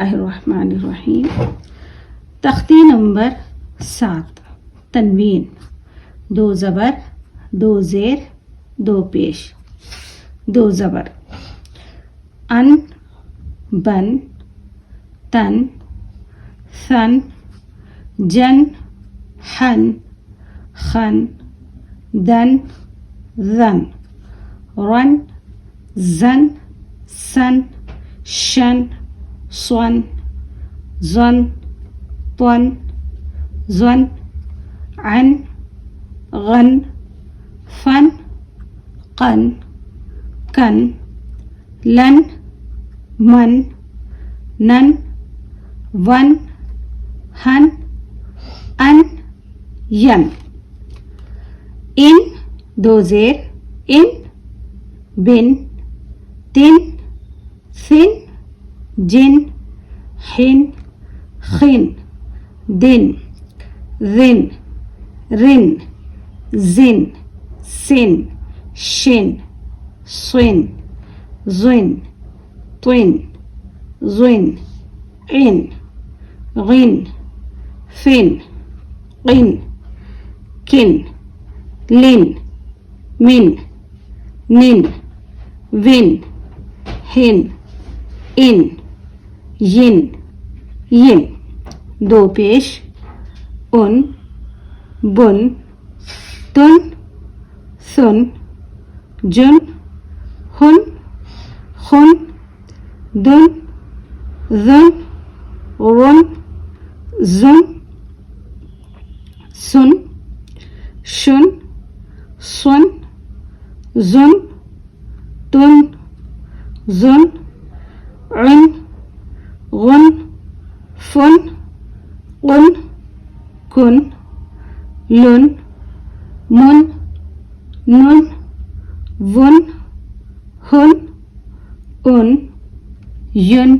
बिस्मिल्लाहिर्रहमानिर्रहीम। तख्ती नंबर 7 तनवीन। 2 ज़बर 2 ज़ेर 2 पेश। 2 ज़बर अन बन तन सन जन हन खन दन ज़न रन ज़न सन शन स्वन ज़न त्वन ज़न अन गन फन कन कन लन मन नन वन हन अन यन। इन 2 ज़ेर इन बिन तिन सिन जिन हिन खिन दिन रिन रिन जिन सिन शिन स्विन ज़ुन त्विन ज़ुन इन गिन फिन क़िन किन लिन मिन निन विन हिन इन यिन यिन। 2 पेश उन बुन तुन सुन जुन हुन खुन दुन ज़ुन वुन ज़ुन सुन शुन सुन ज़ुन तुन ज़ुन उन गुन फुन कुन कुन लुन मुन नुन वुन हुन उन युन